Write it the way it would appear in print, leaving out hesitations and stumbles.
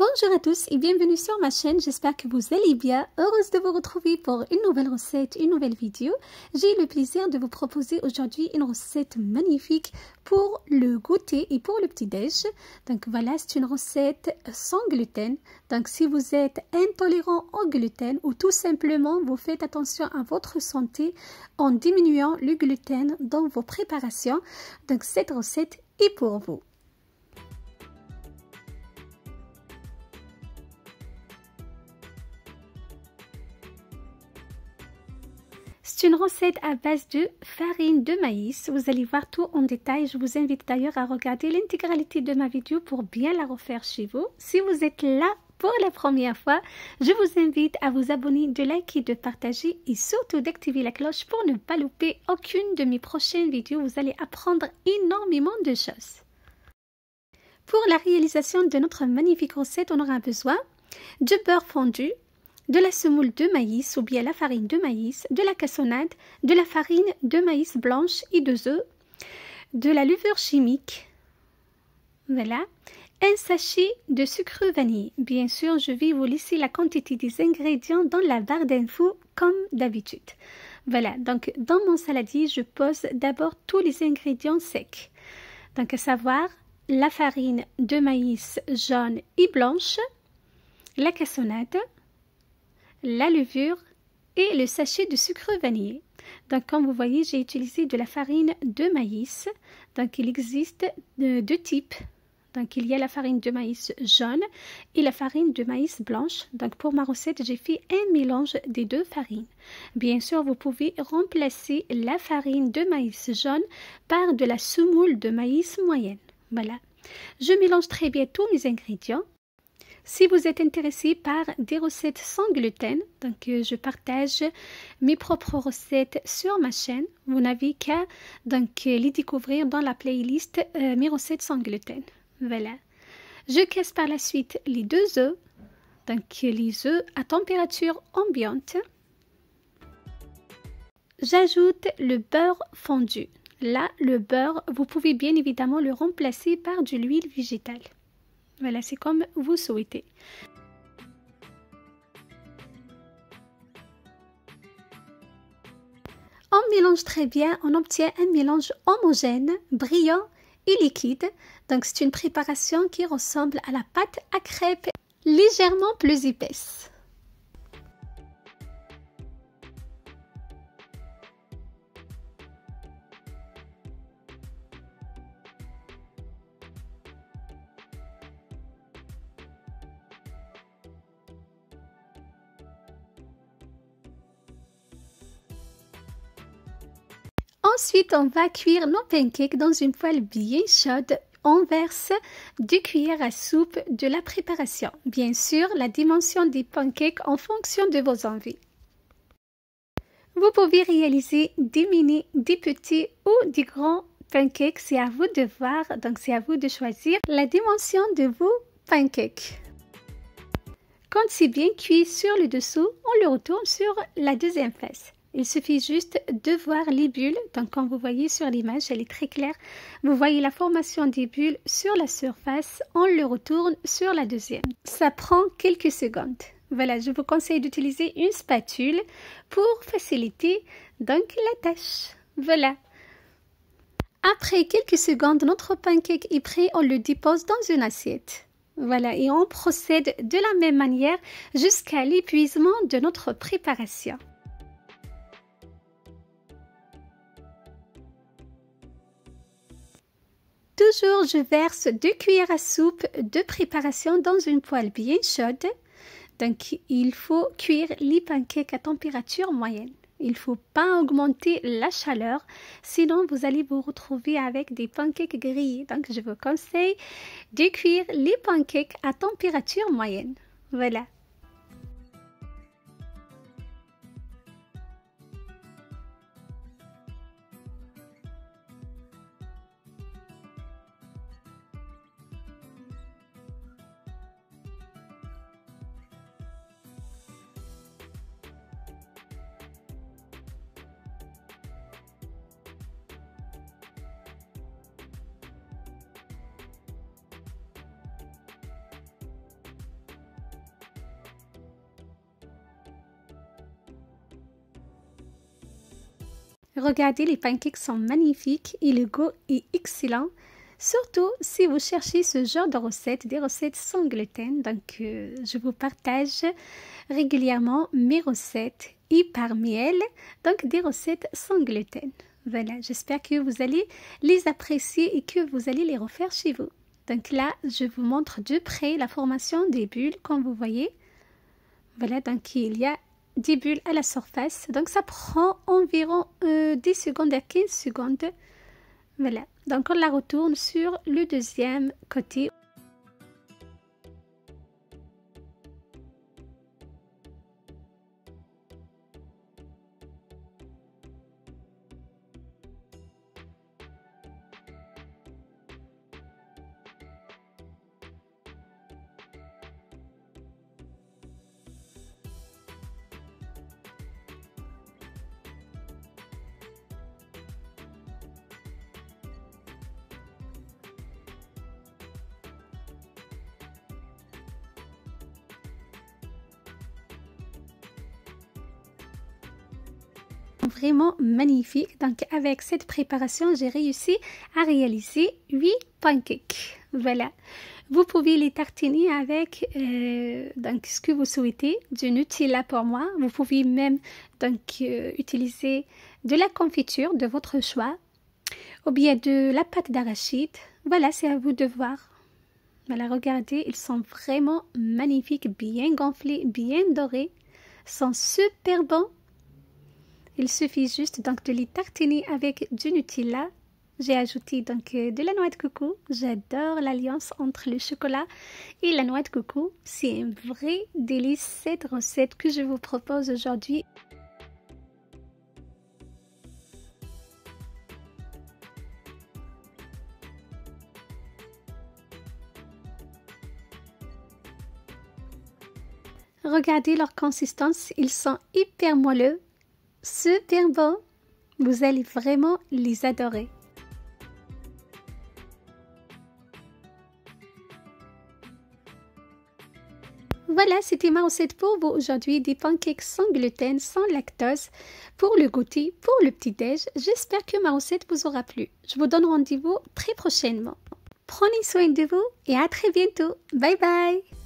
Bonjour à tous et bienvenue sur ma chaîne, j'espère que vous allez bien. Heureuse de vous retrouver pour une nouvelle recette, une nouvelle vidéo. J'ai le plaisir de vous proposer aujourd'hui une recette magnifique pour le goûter et pour le petit-déj. Donc voilà, c'est une recette sans gluten. Donc si vous êtes intolérant au gluten ou tout simplement vous faites attention à votre santé en diminuant le gluten dans vos préparations, donc cette recette est pour vous. C'est une recette à base de farine de maïs. Vous allez voir tout en détail. Je vous invite d'ailleurs à regarder l'intégralité de ma vidéo pour bien la refaire chez vous. Si vous êtes là pour la première fois, je vous invite à vous abonner, de liker, de partager et surtout d'activer la cloche pour ne pas louper aucune de mes prochaines vidéos. Vous allez apprendre énormément de choses. Pour la réalisation de notre magnifique recette, on aura besoin de beurre fondu, de la semoule de maïs ou bien la farine de maïs, de la cassonade, de la farine de maïs blanche et 2 œufs, de la levure chimique, voilà, un sachet de sucre vanille. Bien sûr, je vais vous laisser la quantité des ingrédients dans la barre d'infos comme d'habitude. Voilà, donc dans mon saladier, je pose d'abord tous les ingrédients secs. Donc à savoir la farine de maïs jaune et blanche, la cassonade, la levure et le sachet de sucre vanillé. Donc comme vous voyez, j'ai utilisé de la farine de maïs. Donc il existe deux types. Donc il y a la farine de maïs jaune et la farine de maïs blanche. Donc pour ma recette, j'ai fait un mélange des deux farines. Bien sûr, vous pouvez remplacer la farine de maïs jaune par de la semoule de maïs moyenne. Voilà. Je mélange très bien tous mes ingrédients. Si vous êtes intéressé par des recettes sans gluten, donc je partage mes propres recettes sur ma chaîne. Vous n'avez qu'à les découvrir dans la playlist mes recettes sans gluten. Voilà. Je casse par la suite les 2 œufs, donc les œufs à température ambiante. J'ajoute le beurre fondu. Là, le beurre, vous pouvez bien évidemment le remplacer par de l'huile végétale. Voilà, c'est comme vous souhaitez. On mélange très bien, on obtient un mélange homogène, brillant et liquide. Donc c'est une préparation qui ressemble à la pâte à crêpes, légèrement plus épaisse. Ensuite, on va cuire nos pancakes dans une poêle bien chaude. On verse 2 cuillères à soupe de la préparation. Bien sûr, la dimension des pancakes en fonction de vos envies. Vous pouvez réaliser des mini, des petits ou des grands pancakes. C'est à vous de voir, donc c'est à vous de choisir la dimension de vos pancakes. Quand c'est bien cuit sur le dessous, on le retourne sur la deuxième face. Il suffit juste de voir les bulles. Donc, comme vous voyez sur l'image, elle est très claire. Vous voyez la formation des bulles sur la surface. On le retourne sur la deuxième. Ça prend quelques secondes. Voilà, je vous conseille d'utiliser une spatule pour faciliter donc la tâche. Voilà. Après quelques secondes, notre pancake est prêt. On le dépose dans une assiette. Voilà, et on procède de la même manière jusqu'à l'épuisement de notre préparation. Toujours, je verse 2 cuillères à soupe de préparation dans une poêle bien chaude. Donc, il faut cuire les pancakes à température moyenne. Il ne faut pas augmenter la chaleur, sinon vous allez vous retrouver avec des pancakes grillés. Donc, je vous conseille de cuire les pancakes à température moyenne. Voilà. Regardez, les pancakes sont magnifiques et le goût est excellent. Surtout si vous cherchez ce genre de recettes, des recettes sans gluten. Donc, je vous partage régulièrement mes recettes et parmi elles, donc des recettes sans gluten. Voilà, j'espère que vous allez les apprécier et que vous allez les refaire chez vous. Donc là, je vous montre de près la formation des bulles, comme vous voyez. Voilà, donc il y a des bulles à la surface. Donc ça prend environ 10 secondes à 15 secondes. Voilà, donc on la retourne sur le deuxième côté. Vraiment magnifique. Donc avec cette préparation, j'ai réussi à réaliser 8 pancakes. Voilà. Vous pouvez les tartiner avec donc ce que vous souhaitez, du Nutella pour moi. Vous pouvez même donc utiliser de la confiture de votre choix ou bien de la pâte d'arachide. Voilà, c'est à vous de voir. Voilà, regardez, ils sont vraiment magnifiques, bien gonflés, bien dorés, sont super bons. Il suffit juste donc de les tartiner avec du Nutella. J'ai ajouté donc de la noix de coco. J'adore l'alliance entre le chocolat et la noix de coco. C'est un vrai délice cette recette que je vous propose aujourd'hui. Regardez leur consistance, ils sont hyper moelleux, super bons. Vous allez vraiment les adorer. Voilà, c'était ma recette pour vous aujourd'hui, des pancakes sans gluten, sans lactose, pour le goûter, pour le petit-déj. J'espère que ma recette vous aura plu. Je vous donne rendez-vous très prochainement. Prenez soin de vous et à très bientôt. Bye bye!